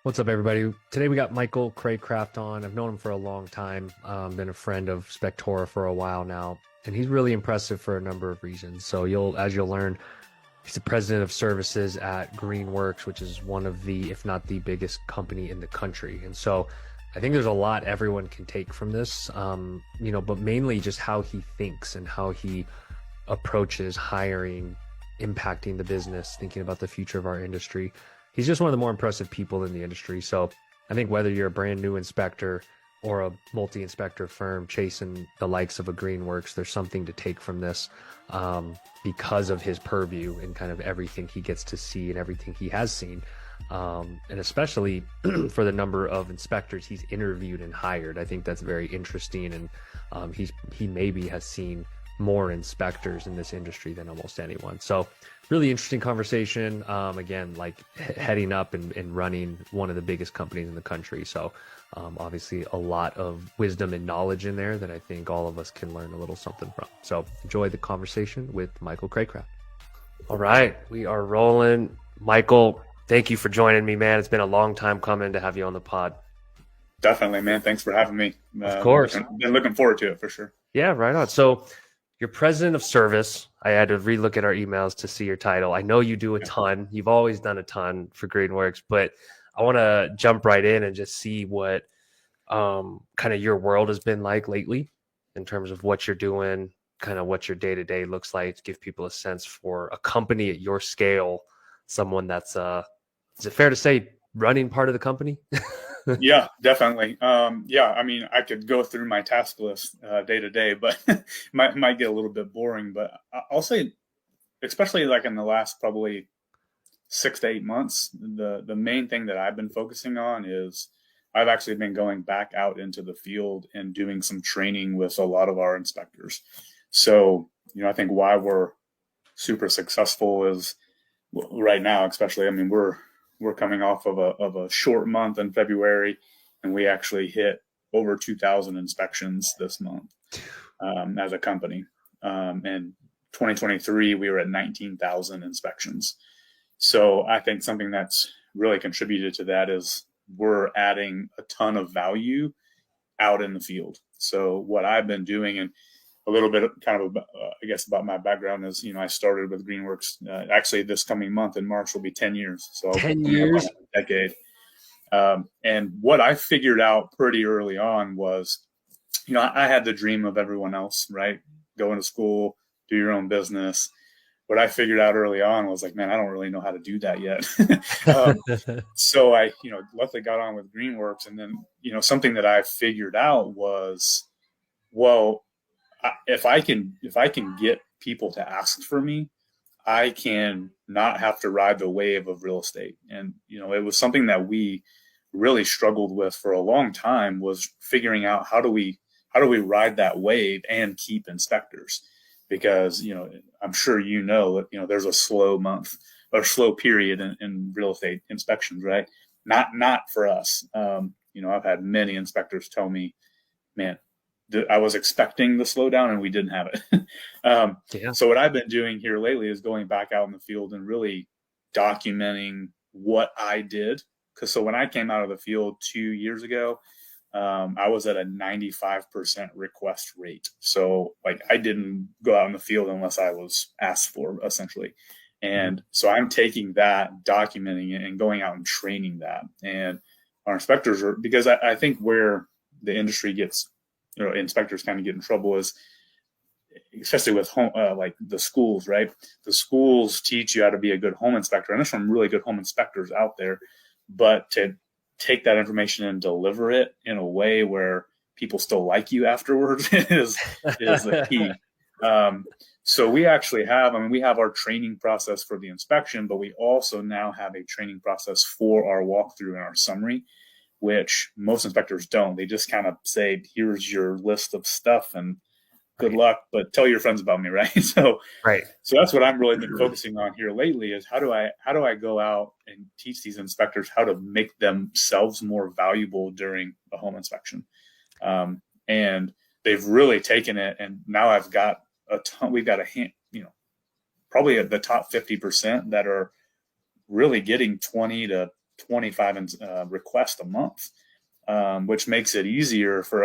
What's up, everybody? Today we got Michael Craycraft on. I've known him for a long time, been a friend of Spectora for a while now, and he's really impressive for a number of reasons. So as you'll learn, he's the president of services at Greenworks, which is one of the, if not the biggest company in the country. And so I think there's a lot everyone can take from this, but mainly just how he thinks and how he approaches hiring, impacting the business, thinking about the future of our industry. He's just one of the more impressive people in the industry. So I think whether you're a brand new inspector or a multi-inspector firm chasing the likes of a Greenworks, there's something to take from this because of his purview and kind of everything he gets to see and everything he has seen. And especially for the number of inspectors he's interviewed and hired. I think that's very interesting. And he maybe has seen more inspectors in this industry than almost anyone. So really interesting conversation. Again, like heading up and running one of the biggest companies in the country. So obviously a lot of wisdom and knowledge in there that I think all of us can learn a little something from. So enjoy the conversation with Michael Craycraft. All right, we are rolling. Michael, thank you for joining me, man. It's been a long time coming to have you on the pod. Definitely, man. Thanks for having me. Of course. Been looking forward to it for sure. Yeah, right on. So you're president of service. I had to relook at our emails to see your title. I know you do a ton. You've always done a ton for Greenworks, but I want to jump right in and just see what kind of your world has been like lately in terms of what you're doing, kind of what your day-to-day looks like, to give people a sense for a company at your scale, someone that's, is it fair to say, running part of the company? Yeah, definitely. I mean, I could go through my task list day to day, but might get a little bit boring. But I'll say, especially like in the last probably 6 to 8 months, the main thing that I've been focusing on is I've actually been going back out into the field and doing some training with a lot of our inspectors. So, I think why we're super successful is right now, especially, I mean, we're coming off of a short month in February, and we actually hit over 2,000 inspections this month as a company. And 2023, we were at 19,000 inspections. So I think something that's really contributed to that is we're adding a ton of value out in the field. So what I've been doing, and a little bit kind of, I guess, about my background is, I started with Greenworks. Actually, this coming month in March will be 10 years. So 10 years, a decade. And what I figured out pretty early on was, I had the dream of everyone else, right? Go into school, do your own business. What I figured out early on was like, man, I don't really know how to do that yet. So I, luckily got on with Greenworks. And then, something that I figured out was, well, if I can get people to ask for me, I can not have to ride the wave of real estate. And, it was something that we really struggled with for a long time, was figuring out how do we ride that wave and keep inspectors? Because, I'm sure, that, there's a slow month or slow period in real estate inspections, right? Not for us. I've had many inspectors tell me, man, I was expecting the slowdown and we didn't have it. So what I've been doing here lately is going back out in the field and really documenting what I did. So when I came out of the field 2 years ago, I was at a 95% request rate. So like I didn't go out in the field unless I was asked for, essentially. And so I'm taking that, documenting it, and going out and training that. And our inspectors are, because I think where the industry gets, inspectors kind of get in trouble is, especially with home, like the schools, right? The schools teach you how to be a good home inspector, and there's some really good home inspectors out there, but to take that information and deliver it in a way where people still like you afterwards is the key. So we actually have, we have our training process for the inspection, but we also now have a training process for our walkthrough and our summary, which most inspectors don't. They just kind of say, here's your list of stuff and good luck, but tell your friends about me, right? So that's what I'm really been focusing on here lately is how do I go out and teach these inspectors how to make themselves more valuable during a home inspection. And they've really taken it, and now I've got a ton, we've got probably at the top 50% that are really getting 20 to 25 requests a month, which makes it easier for